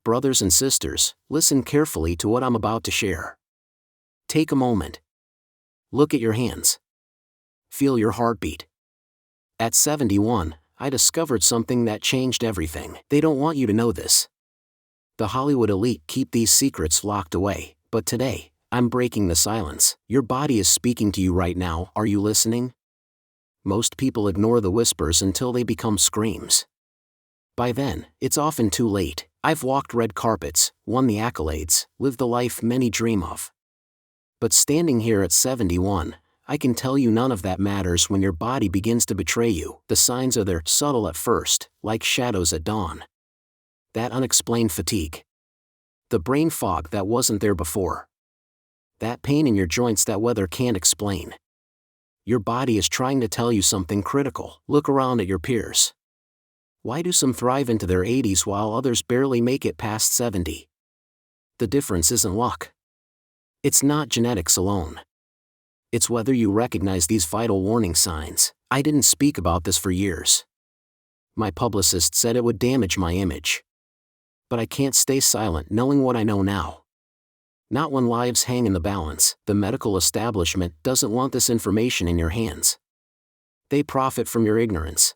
Brothers and sisters, listen carefully to what I'm about to share. Take a moment. Look at your hands. Feel your heartbeat. At 71, I discovered something that changed everything. They don't want you to know this. The Hollywood elite keep these secrets locked away, but today, I'm breaking the silence. Your body is speaking to you right now. Are you listening? Most people ignore the whispers until they become screams. By then, it's often too late. I've walked red carpets, won the accolades, lived the life many dream of. But standing here at 71, I can tell you none of that matters when your body begins to betray you. The signs are there, subtle at first, like shadows at dawn. That unexplained fatigue. The brain fog that wasn't there before. That pain in your joints that weather can't explain. Your body is trying to tell you something critical. Look around at your peers. Why do some thrive into their 80s while others barely make it past 70? The difference isn't luck. It's not genetics alone. It's whether you recognize these vital warning signs. I didn't speak about this for years. My publicist said it would damage my image. But I can't stay silent knowing what I know now. Not when lives hang in the balance. The medical establishment doesn't want this information in your hands. They profit from your ignorance.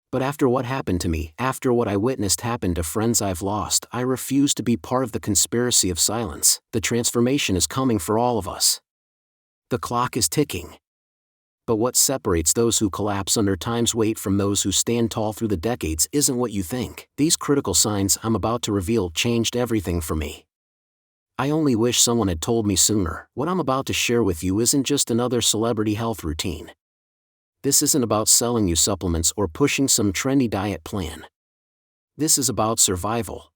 But after what happened to me, after what I witnessed happen to friends I've lost, I refuse to be part of the conspiracy of silence. The transformation is coming for all of us. The clock is ticking. But what separates those who collapse under time's weight from those who stand tall through the decades isn't what you think. These critical signs I'm about to reveal changed everything for me. I only wish someone had told me sooner. What I'm about to share with you isn't just another celebrity health routine. This isn't about selling you supplements or pushing some trendy diet plan. This is about survival.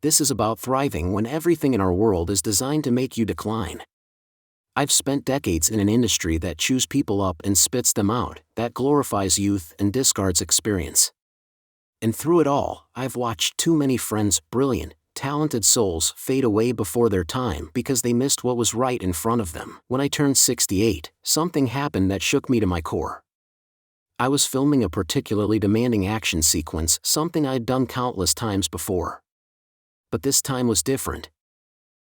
This is about thriving when everything in our world is designed to make you decline. I've spent decades in an industry that chews people up and spits them out, that glorifies youth and discards experience. And through it all, I've watched too many friends, brilliant, talented souls, fade away before their time because they missed what was right in front of them. When I turned 68, something happened that shook me to my core. I was filming a particularly demanding action sequence, something I'd done countless times before. But this time was different.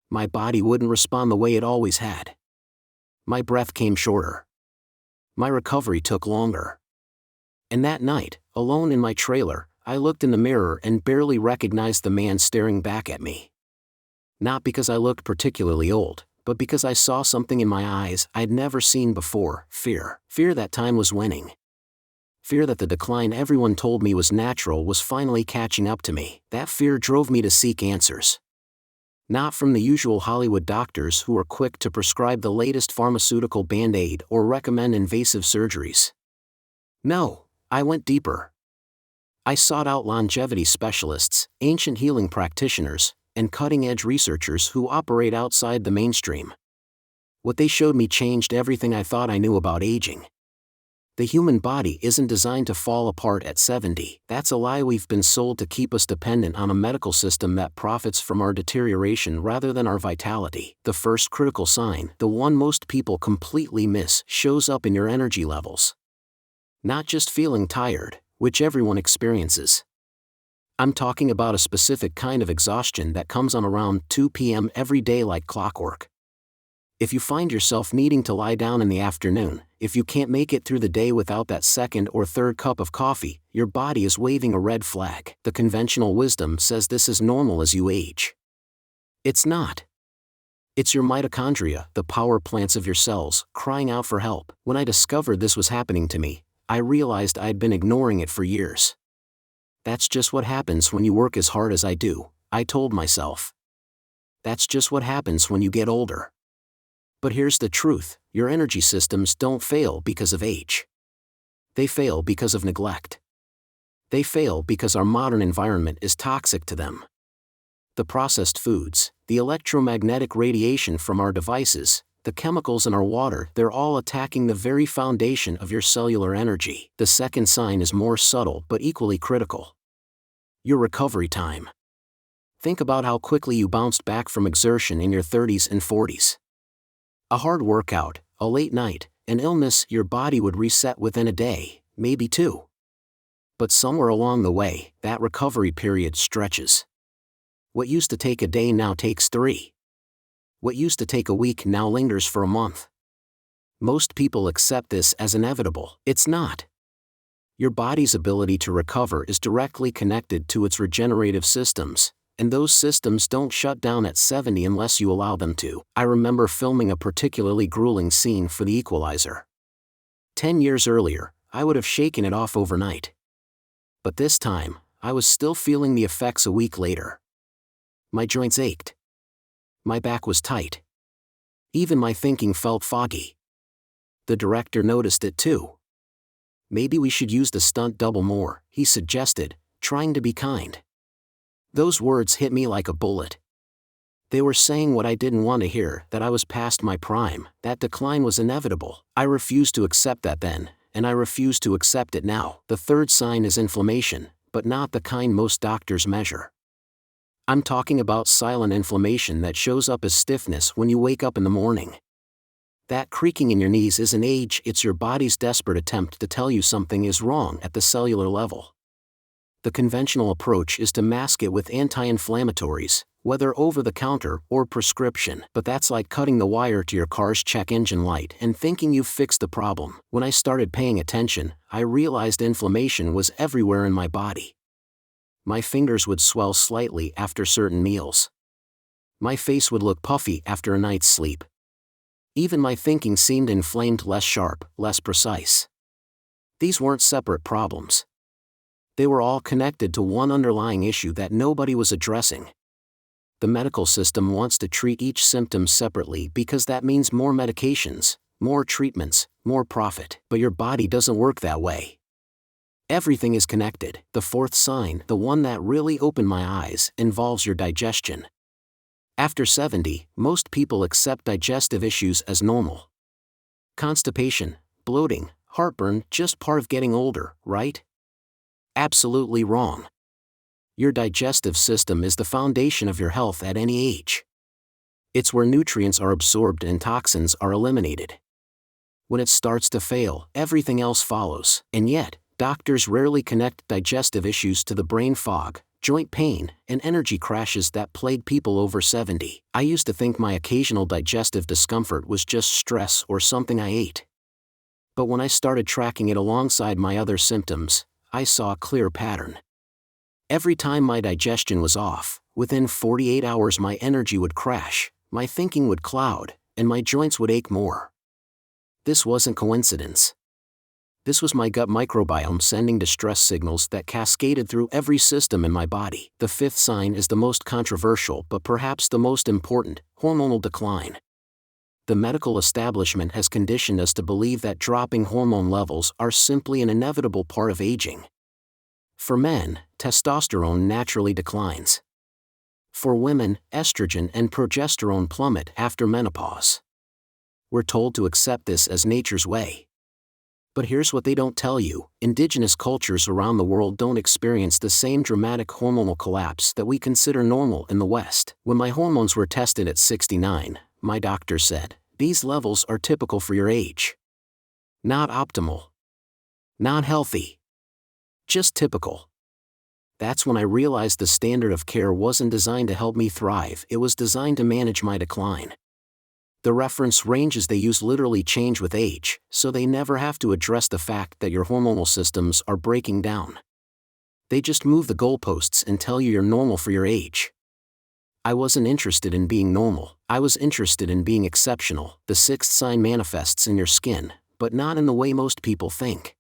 My body wouldn't respond the way it always had. My breath came shorter. My recovery took longer. And that night, alone in my trailer, I looked in the mirror and barely recognized the man staring back at me. Not because I looked particularly old, but because I saw something in my eyes I'd never seen before: fear. Fear that time was winning. Fear that the decline everyone told me was natural was finally catching up to me. That fear drove me to seek answers. Not from the usual Hollywood doctors who are quick to prescribe the latest pharmaceutical band-aid or recommend invasive surgeries. No, I went deeper. I sought out longevity specialists, ancient healing practitioners, and cutting-edge researchers who operate outside the mainstream. What they showed me changed everything I thought I knew about aging. The human body isn't designed to fall apart at 70. That's a lie we've been sold to keep us dependent on a medical system that profits from our deterioration rather than our vitality. The first critical sign, the one most people completely miss, shows up in your energy levels. Not just feeling tired, which everyone experiences. I'm talking about a specific kind of exhaustion that comes on around 2 p.m. every day like clockwork. If you find yourself needing to lie down in the afternoon, if you can't make it through the day without that second or third cup of coffee, your body is waving a red flag. The conventional wisdom says this is normal as you age. It's not. It's your mitochondria, the power plants of your cells, crying out for help. When I discovered this was happening to me, I realized I'd been ignoring it for years. That's just what happens when you work as hard as I do, I told myself. That's just what happens when you get older. But here's the truth: your energy systems don't fail because of age. They fail because of neglect. They fail because our modern environment is toxic to them. The processed foods, the electromagnetic radiation from our devices, the chemicals in our water, they're all attacking the very foundation of your cellular energy. The second sign is more subtle but equally critical. Your recovery time. Think about how quickly you bounced back from exertion in your 30s and 40s. A hard workout, a late night, an illness, your body would reset within a day, maybe two. But somewhere along the way, that recovery period stretches. What used to take a day now takes 3. What used to take a week now lingers for a month. Most people accept this as inevitable. It's not. Your body's ability to recover is directly connected to its regenerative systems, and those systems don't shut down at 70 unless you allow them to. I remember filming a particularly grueling scene for The Equalizer. 10 years earlier, I would have shaken it off overnight. But this time, I was still feeling the effects a week later. My joints ached. My back was tight. Even my thinking felt foggy. The director noticed it too. "Maybe we should use the stunt double more," he suggested, trying to be kind. Those words hit me like a bullet. They were saying what I didn't want to hear, that I was past my prime, that decline was inevitable. I refused to accept that then, and I refuse to accept it now. The third sign is inflammation, but not the kind most doctors measure. I'm talking about silent inflammation that shows up as stiffness when you wake up in the morning. That creaking in your knees isn't age, it's your body's desperate attempt to tell you something is wrong at the cellular level. The conventional approach is to mask it with anti-inflammatories, whether over-the-counter or prescription, but that's like cutting the wire to your car's check engine light and thinking you've fixed the problem. When I started paying attention, I realized inflammation was everywhere in my body. My fingers would swell slightly after certain meals. My face would look puffy after a night's sleep. Even my thinking seemed inflamed, less sharp, less precise. These weren't separate problems. They were all connected to one underlying issue that nobody was addressing. The medical system wants to treat each symptom separately because that means more medications, more treatments, more profit. But your body doesn't work that way. Everything is connected. The fourth sign, the one that really opened my eyes, involves your digestion. After 70, most people accept digestive issues as normal. Constipation, bloating, heartburn, just part of getting older, right? Absolutely wrong. Your digestive system is the foundation of your health at any age. It's where nutrients are absorbed and toxins are eliminated. When it starts to fail, everything else follows. And yet, doctors rarely connect digestive issues to the brain fog, joint pain, and energy crashes that plague people over 70. I used to think my occasional digestive discomfort was just stress or something I ate. But when I started tracking it alongside my other symptoms, I saw a clear pattern. Every time my digestion was off, within 48 hours my energy would crash, my thinking would cloud, and my joints would ache more. This wasn't coincidence. This was my gut microbiome sending distress signals that cascaded through every system in my body. The fifth sign is the most controversial but perhaps the most important: hormonal decline. The medical establishment has conditioned us to believe that dropping hormone levels are simply an inevitable part of aging. For men, testosterone naturally declines. For women, estrogen and progesterone plummet after menopause. We're told to accept this as nature's way. But here's what they don't tell you: indigenous cultures around the world don't experience the same dramatic hormonal collapse that we consider normal in the West. When my hormones were tested at 69, my doctor said, "These levels are typical for your age. Not optimal. Not healthy. Just typical." That's when I realized the standard of care wasn't designed to help me thrive, it was designed to manage my decline. The reference ranges they use literally change with age, so they never have to address the fact that your hormonal systems are breaking down. They just move the goalposts and tell you you're normal for your age. I wasn't interested in being normal, I was interested in being exceptional. The sixth sign manifests in your skin, but not in the way most people think.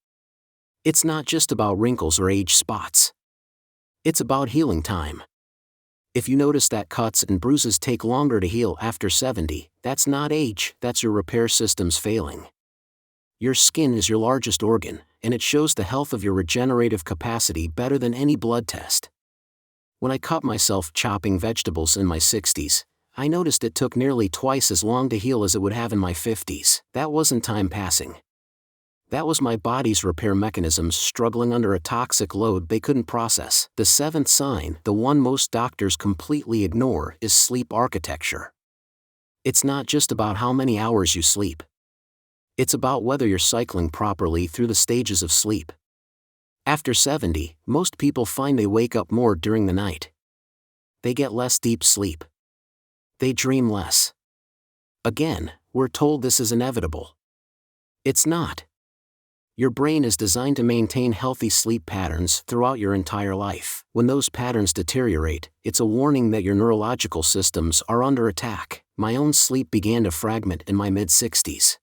It's not just about wrinkles or age spots. It's about healing time. If you notice that cuts and bruises take longer to heal after 70, that's not age, that's your repair systems failing. Your skin is your largest organ, and it shows the health of your regenerative capacity better than any blood test. When I caught myself chopping vegetables in my 60s, I noticed it took nearly twice as long to heal as it would have in my 50s. That wasn't time passing. That was my body's repair mechanisms struggling under a toxic load they couldn't process. The seventh sign, the one most doctors completely ignore, is sleep architecture. It's not just about how many hours you sleep. It's about whether you're cycling properly through the stages of sleep. After 70, most people find they wake up more during the night. They get less deep sleep. They dream less. Again, we're told this is inevitable. It's not. Your brain is designed to maintain healthy sleep patterns throughout your entire life. When those patterns deteriorate, it's a warning that your neurological systems are under attack. My own sleep began to fragment in my mid-60s.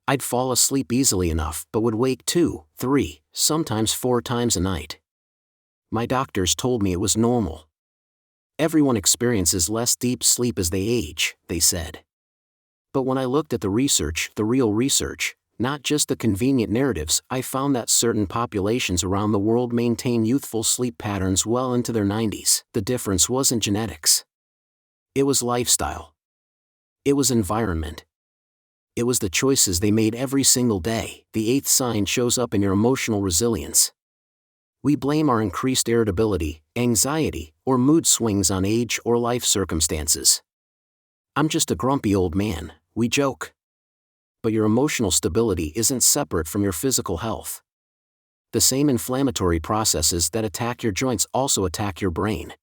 I'd fall asleep easily enough but would wake 2, 3, sometimes 4 times a night. My doctors told me it was normal. Everyone experiences less deep sleep as they age, they said. But when I looked at the research, the real research, not just the convenient narratives, I found that certain populations around the world maintain youthful sleep patterns well into their 90s. The difference wasn't genetics. It was lifestyle. It was environment. It was the choices they made every single day. The 8th sign shows up in your emotional resilience. We blame our increased irritability, anxiety, or mood swings on age or life circumstances. I'm just a grumpy old man, we joke. But your emotional stability isn't separate from your physical health. The same inflammatory processes that attack your joints also attack your brain.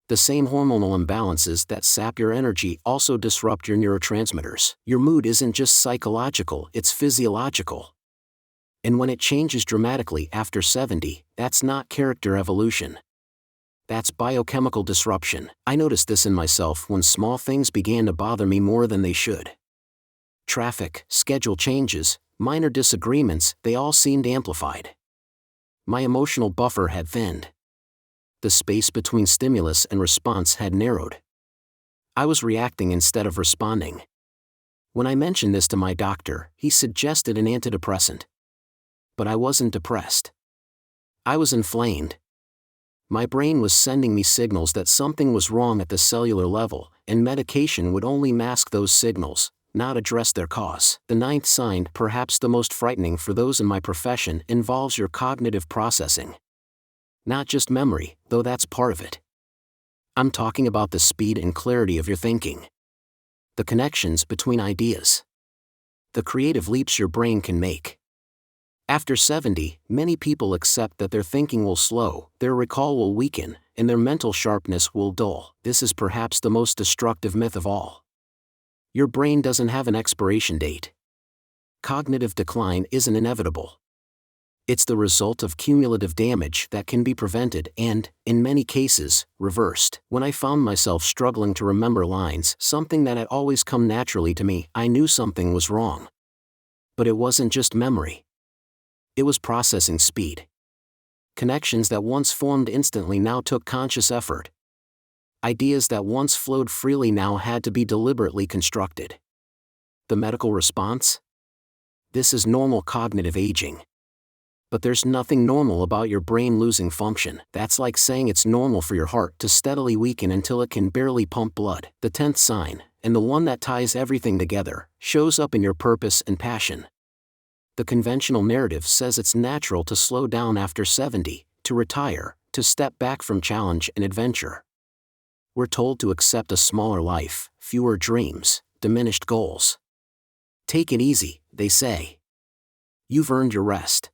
The same hormonal imbalances that sap your energy also disrupt your neurotransmitters. Your mood isn't just psychological, it's physiological. And when it changes dramatically after 70, that's not character evolution. That's biochemical disruption. I noticed this in myself when small things began to bother me more than they should. Traffic, schedule changes, minor disagreements, they all seemed amplified. My emotional buffer had thinned. The space between stimulus and response had narrowed. I was reacting instead of responding. When I mentioned this to my doctor, he suggested an antidepressant. But I wasn't depressed. I was inflamed. My brain was sending me signals that something was wrong at the cellular level, and medication would only mask those signals, not address their cause. The 9th sign, perhaps the most frightening for those in my profession, involves your cognitive processing. Not just memory, though that's part of it. I'm talking about the speed and clarity of your thinking. The connections between ideas. The creative leaps your brain can make. After 70, many people accept that their thinking will slow, their recall will weaken, and their mental sharpness will dull. This is perhaps the most destructive myth of all. Your brain doesn't have an expiration date. Cognitive decline isn't inevitable. It's the result of cumulative damage that can be prevented and, in many cases, reversed. When I found myself struggling to remember lines, something that had always come naturally to me, I knew something was wrong. But it wasn't just memory. It was processing speed. Connections that once formed instantly now took conscious effort. Ideas that once flowed freely now had to be deliberately constructed. The medical response? This is normal cognitive aging. But there's nothing normal about your brain losing function. That's like saying it's normal for your heart to steadily weaken until it can barely pump blood. The 10th sign, and the one that ties everything together, shows up in your purpose and passion. The conventional narrative says it's natural to slow down after 70, to retire, to step back from challenge and adventure. We're told to accept a smaller life, fewer dreams, diminished goals. Take it easy, they say. You've earned your rest.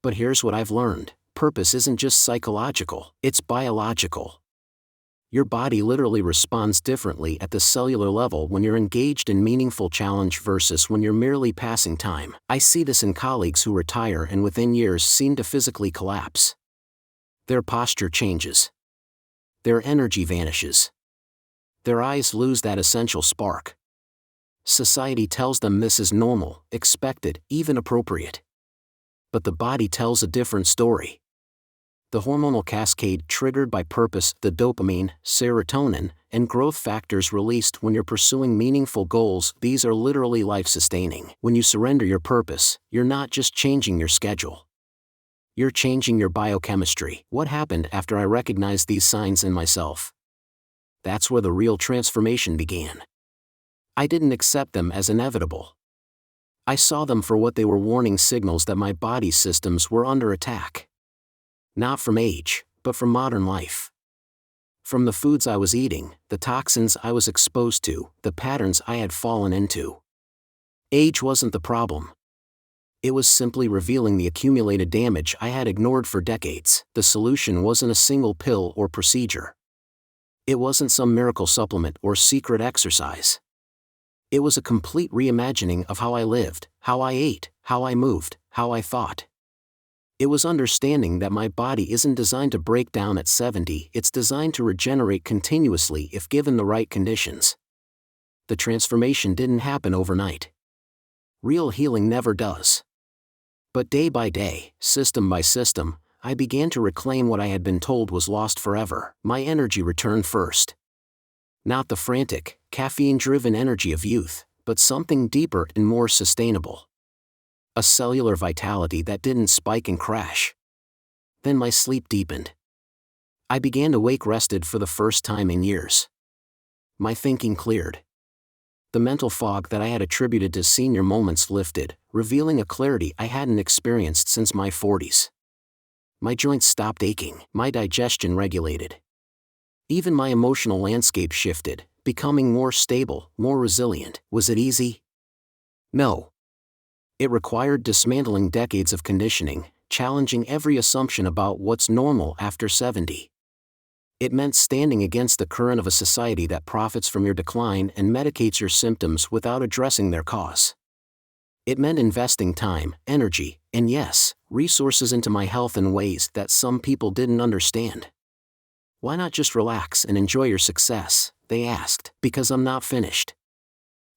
But here's what I've learned: purpose isn't just psychological, it's biological. Your body literally responds differently at the cellular level when you're engaged in meaningful challenge versus when you're merely passing time. I see this in colleagues who retire and within years seem to physically collapse. Their posture changes. Their energy vanishes. Their eyes lose that essential spark. Society tells them this is normal, expected, even appropriate. But the body tells a different story. The hormonal cascade triggered by purpose, the dopamine, serotonin, and growth factors released when you're pursuing meaningful goals, these are literally life-sustaining. When you surrender your purpose, you're not just changing your schedule. You're changing your biochemistry. What happened after I recognized these signs in myself? That's where the real transformation began. I didn't accept them as inevitable. I saw them for what they were: warning signals that my body's systems were under attack. Not from age, but from modern life. From the foods I was eating, the toxins I was exposed to, the patterns I had fallen into. Age wasn't the problem. It was simply revealing the accumulated damage I had ignored for decades. The solution wasn't a single pill or procedure. It wasn't some miracle supplement or secret exercise. It was a complete reimagining of how I lived, how I ate, how I moved, how I thought. It was understanding that my body isn't designed to break down at 70, it's designed to regenerate continuously if given the right conditions. The transformation didn't happen overnight. Real healing never does. But day by day, system by system, I began to reclaim what I had been told was lost forever. My energy returned first. Not the frantic, caffeine-driven energy of youth, but something deeper and more sustainable. A cellular vitality that didn't spike and crash. Then my sleep deepened. I began to wake rested for the first time in years. My thinking cleared. The mental fog that I had attributed to senior moments lifted, revealing a clarity I hadn't experienced since my 40s. My joints stopped aching, my digestion regulated. Even my emotional landscape shifted, becoming more stable, more resilient. Was it easy? No. It required dismantling decades of conditioning, challenging every assumption about what's normal after 70. It meant standing against the current of a society that profits from your decline and medicates your symptoms without addressing their cause. It meant investing time, energy, and yes, resources into my health in ways that some people didn't understand. Why not just relax and enjoy your success? They asked. Because I'm not finished.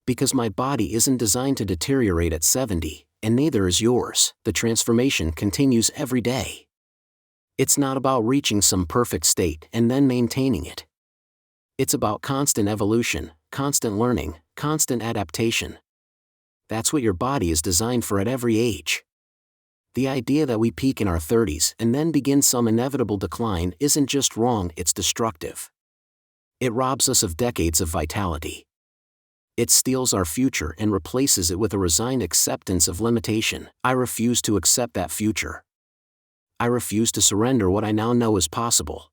Because my body isn't designed to deteriorate at 70, and neither is yours. The transformation continues every day. It's not about reaching some perfect state and then maintaining it. It's about constant evolution, constant learning, constant adaptation. That's what your body is designed for at every age. The idea that we peak in our 30s and then begin some inevitable decline isn't just wrong, it's destructive. It robs us of decades of vitality. It steals our future and replaces it with a resigned acceptance of limitation. I refuse to accept that future. I refuse to surrender what I now know is possible.